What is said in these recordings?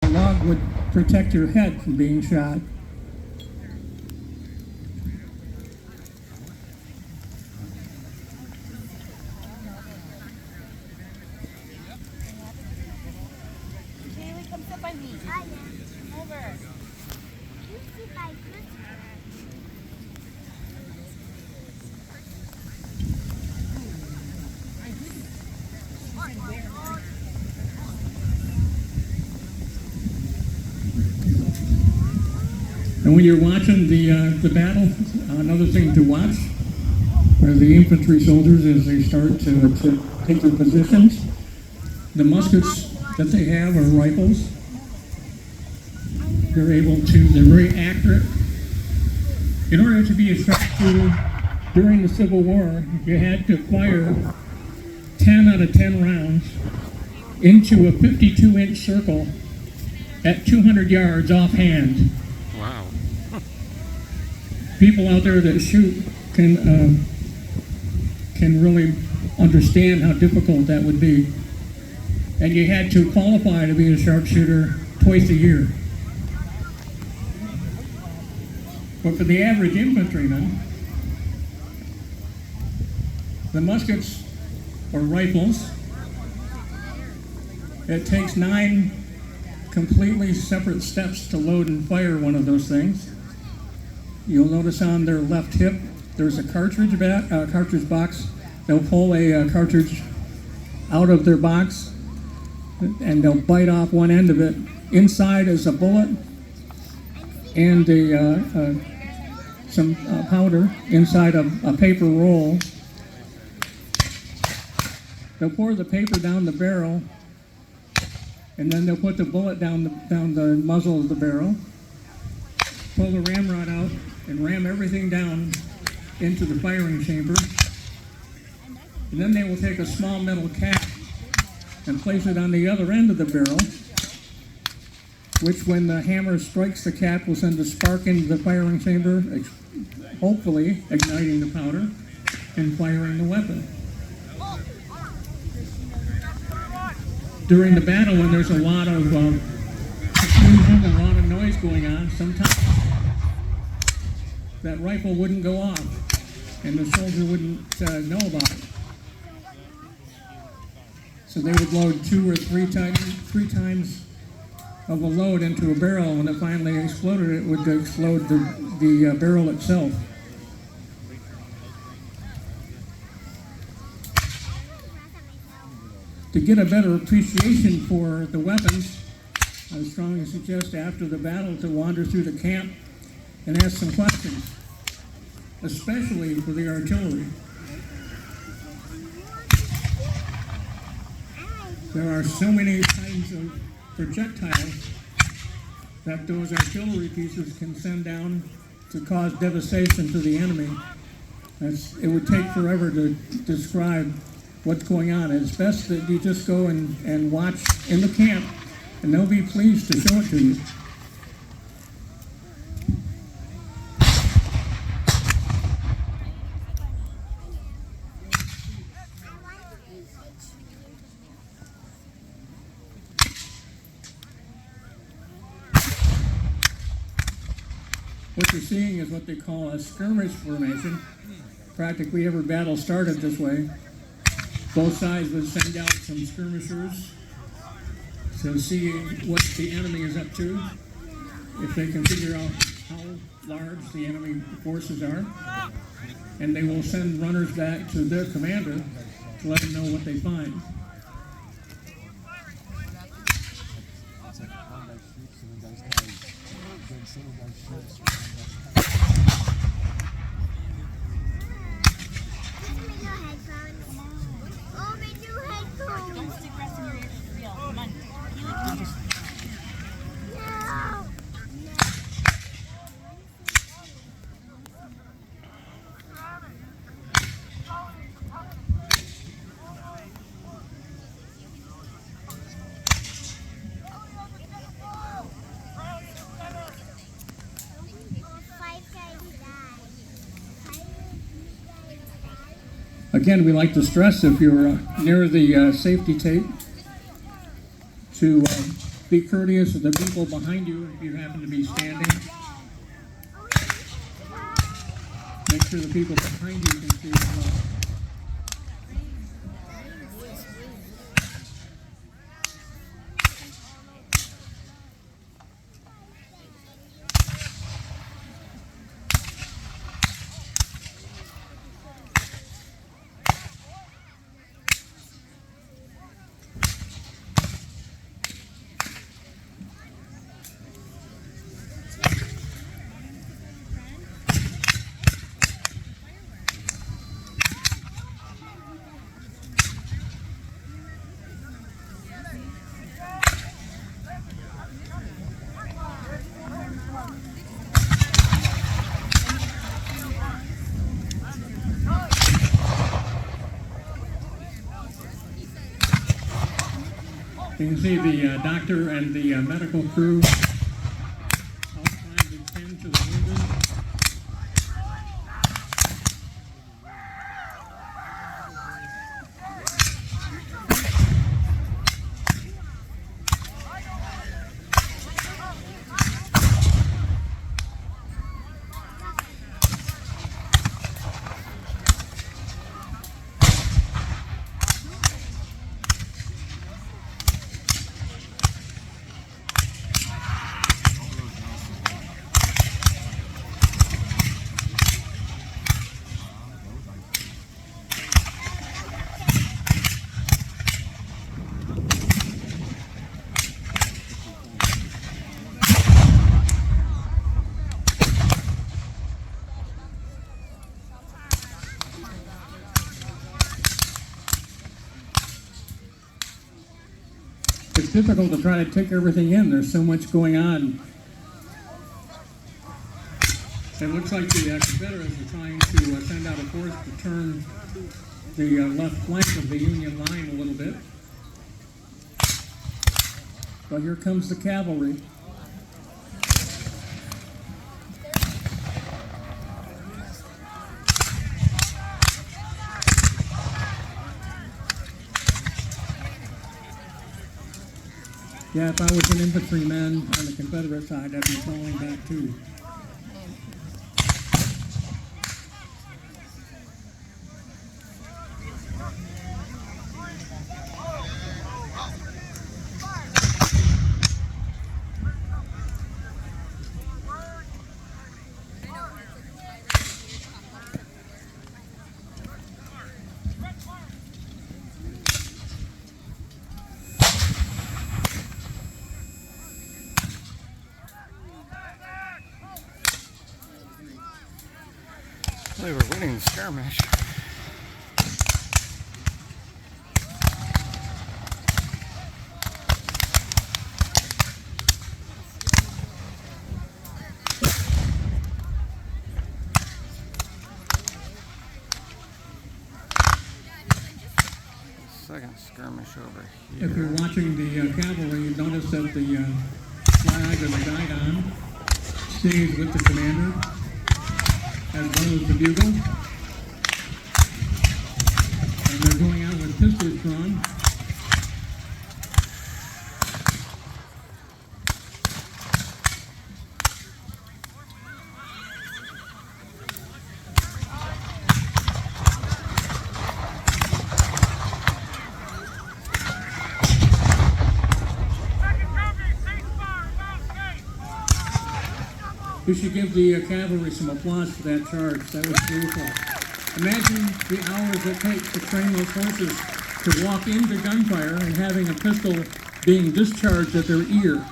a log would protect your head from being shot. And when you're watching the battle, another thing to watch are the infantry soldiers as they start to take their positions. The muskets that they have are rifles. They're very accurate. In order to be a sharpshooter during the Civil War, you had to fire 10 out of 10 rounds into a 52-inch circle at 200 yards offhand. Wow. People out there that shoot can really understand how difficult that would be. And you had to qualify to be a sharpshooter twice a year. But for the average infantryman, the muskets or rifles, it takes 9 completely separate steps to load and fire one of those things. You'll notice on their left hip there's a cartridge box. They'll pull a cartridge out of their box and they'll bite off one end of it. Inside is a bullet and some powder inside a paper roll. They'll pour the paper down the barrel, and then they'll put the bullet down the muzzle of the barrel, pull the ramrod out, and ram everything down into the firing chamber. And then they will take a small metal cap and place it on the other end of the barrel, which when the hammer strikes the cap will send a spark into the firing chamber, hopefully igniting the powder and firing the weapon. During the battle, when there's a lot of confusion and a lot of noise going on, sometimes that rifle wouldn't go off and the soldier wouldn't know about it. So they would load 2 or 3 times of a load into a barrel. When it finally exploded, it would explode the barrel itself. To get a better appreciation for the weapons, I would strongly suggest after the battle to wander through the camp and ask some questions, especially for the artillery. There are so many kinds of projectiles that those artillery pieces can send down to cause devastation to the enemy. It would take forever to describe what's going on. It's best that you just go and watch in the camp, and they'll be pleased to show it to you. What you're seeing is what they call a skirmish formation. Practically every battle started this way. Both sides would send out some skirmishers to see what the enemy is up to, if they can figure out how large the enemy forces are, and they will send runners back to their commander to let them know what they find. Again, we like to stress if you're near the safety tape to Be courteous of the people behind you if you happen to be standing. Make sure the people behind you can see as well. You can see the doctor and the medical crew all trying to tend to the wounded. It's difficult to try to take everything in. There's so much going on. It looks like the Confederates are trying to send out a force to turn the left flank of the Union line a little bit. But here comes the cavalry. Yeah, if I was an infantryman on the Confederate side, I'd be falling back too. They were winning the skirmish. Second skirmish over here. If you're watching the cavalry, you notice that the flag or the guidon stays with the commander, as well as the bugle. And they're going out with pistols drawn. We should give the cavalry some applause for that charge. That was beautiful. Imagine the hours it takes to train those horses to walk into gunfire and having a pistol being discharged at their ear.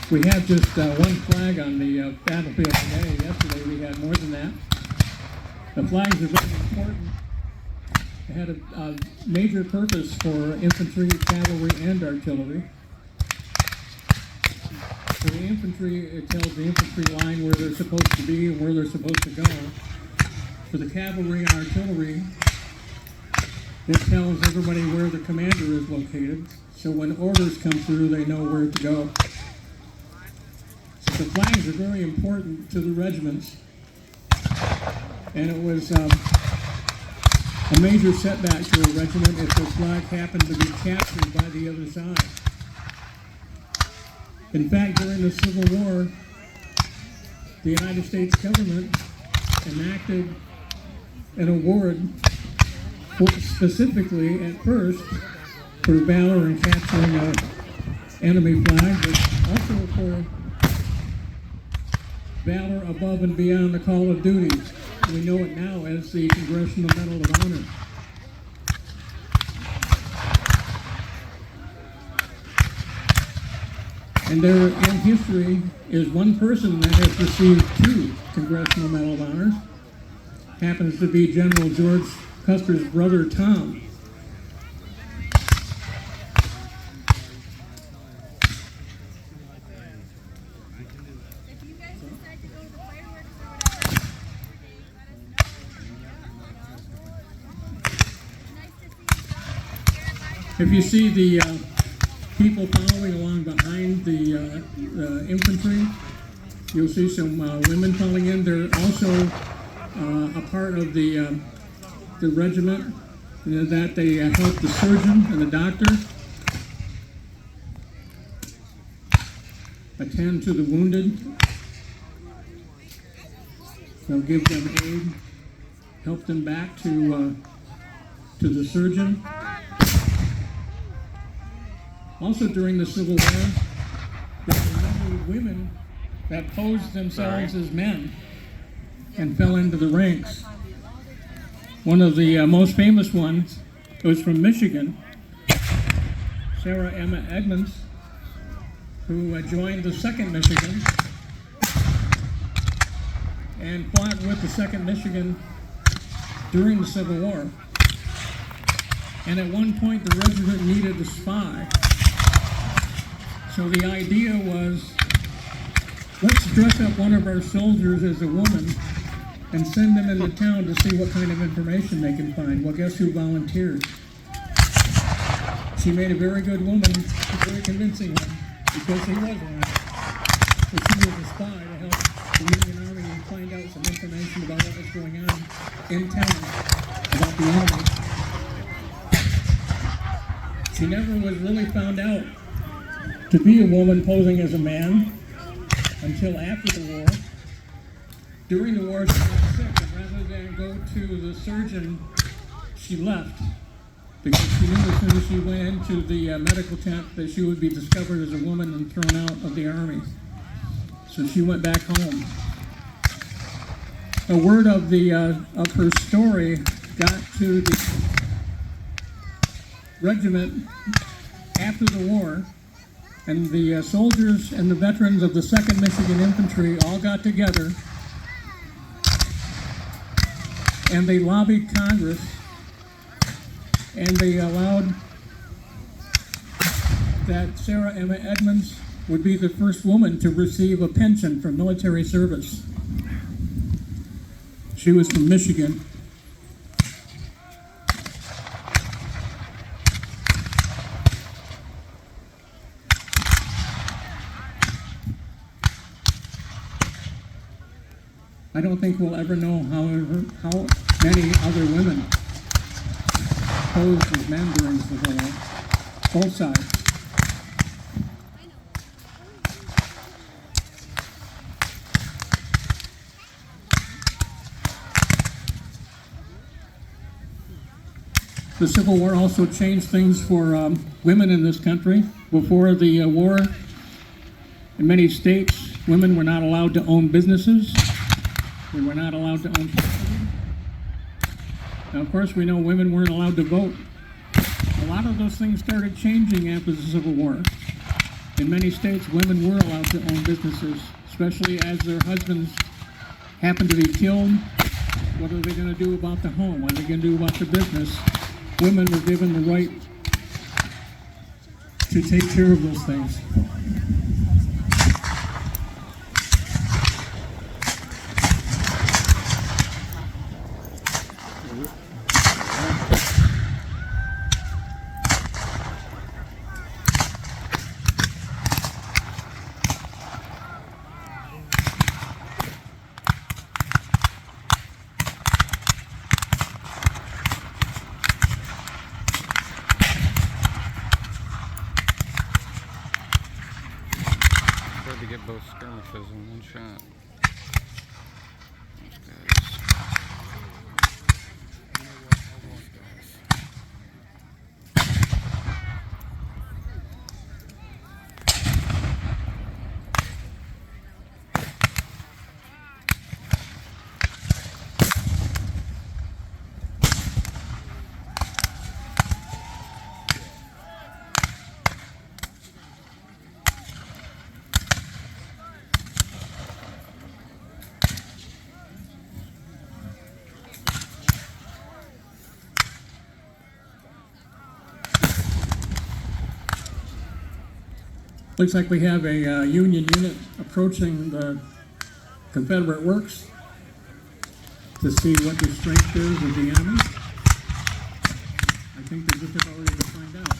We have just one flag on the battlefield today. Yesterday we had more than that. The flags are very important. They had a major purpose for infantry, cavalry, and artillery. For the infantry, it tells the infantry line where they're supposed to be and where they're supposed to go. For the cavalry and artillery, it tells everybody where the commander is located. So when orders come through, they know where to go. So the flags are very important to the regiments. And it was a major setback to a regiment if the flag happened to be captured by the other side. In fact, during the Civil War, the United States government enacted an award specifically at first for valor in capturing an enemy flag, but also for valor above and beyond the call of duty. We know it now as the Congressional Medal of Honor. And there in history is one person that has received 2 Congressional Medal of Honors. Happens to be General George Custer's brother, Tom. If you see the people following along behind the infantry, you'll see some women falling in. They're also a part of the regiment, that they help the surgeon and the doctor attend to the wounded. They'll give them aid, help them back to the surgeon. Also during the Civil War, there were many women that posed themselves as men and fell into the ranks. One of the most famous ones was from Michigan, Sarah Emma Edmonds, who joined the 2nd Michigan and fought with the 2nd Michigan during the Civil War. And at one point, the regiment needed a spy. So the idea was, let's dress up one of our soldiers as a woman and send them into town to see what kind of information they can find. Well, guess who volunteered? She made a very good woman, a very convincing one, because she was one. So she was a spy to help the Union Army find out some information about what was going on in town, about the enemy. She never was really found out to be a woman posing as a man until after the war. During the war, she got sick, and rather than go to the surgeon, she left because she knew as soon as she went into the medical tent that she would be discovered as a woman and thrown out of the army. So she went back home. A word of her story got to the regiment after the war, and the soldiers and the veterans of the 2nd Michigan Infantry all got together and they lobbied Congress and they allowed that Sarah Emma Edmonds would be the first woman to receive a pension for military service. She was from Michigan. I don't think we'll ever know how many other women posed as men during the war, both sides. The Civil War also changed things for women in this country. Before the war, in many states, women were not allowed to own businesses. They were not allowed to own property. Now, of course, we know women weren't allowed to vote. A lot of those things started changing after the Civil War. In many states, women were allowed to own businesses, especially as their husbands happened to be killed. What are they going to do about the home? What are they going to do about the business? Women were given the right to take care of those things. Tried to get both skirmishes in one shot. These guys. Looks like we have a Union unit approaching the Confederate works to see what the strength is of the enemy. I think they're just about ready to find out.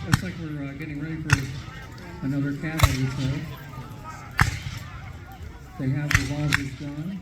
Looks like we're getting ready for another cavalry show. They have revolvers drawn.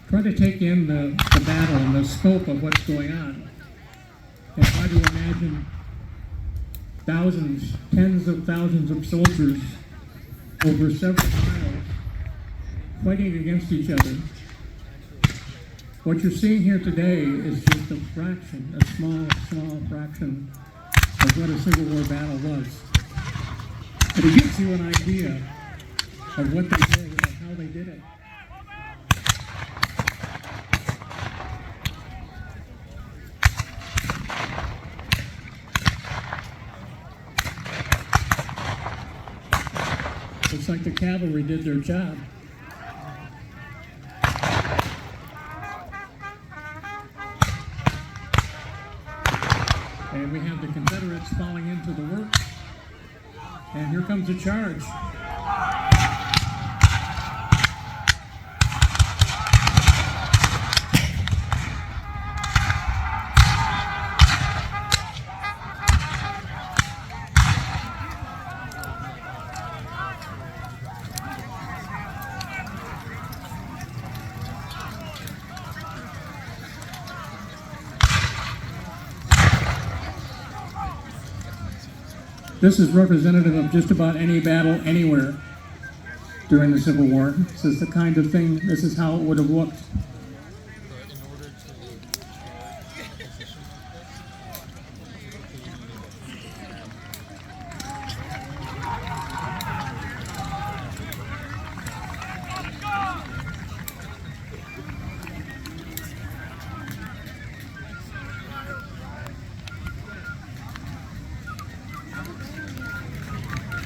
Try to take in the battle and the scope of what's going on, and try to imagine thousands, tens of thousands of soldiers over several miles fighting against each other. What you're seeing here today is just a fraction, a small fraction of what a Civil War battle was. But it gives you an idea of what they did and how they did it. Looks like the cavalry did their job. And we have the Confederates falling into the work. And here comes a charge. This is representative of just about any battle anywhere during the Civil War. This is the kind of thing, this is how it would have looked.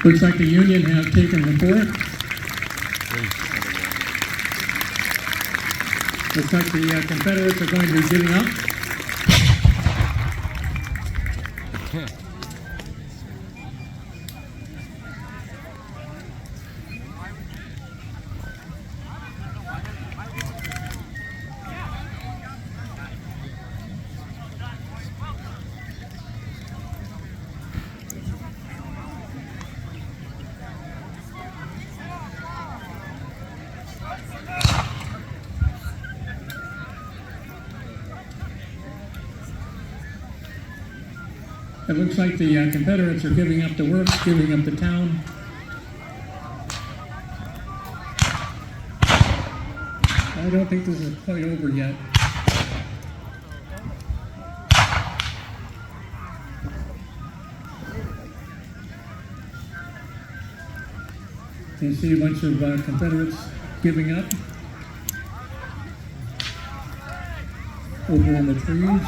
Looks like the Union have taken the fort. Looks like the Confederates are going to be giving up. It looks like the Confederates are giving up the work, giving up the town. I don't think this is quite over yet. You see a bunch of Confederates giving up over in the trees.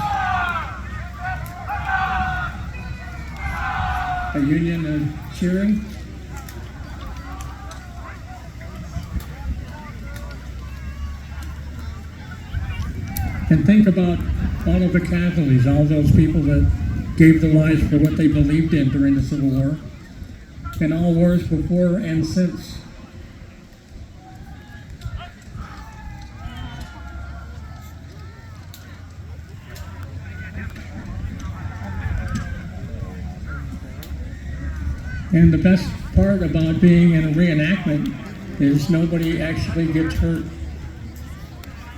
A Union cheering. And think about all of the casualties, all those people that gave their lives for what they believed in during the Civil War, and all wars before and since. And the best part about being in a reenactment is nobody actually gets hurt.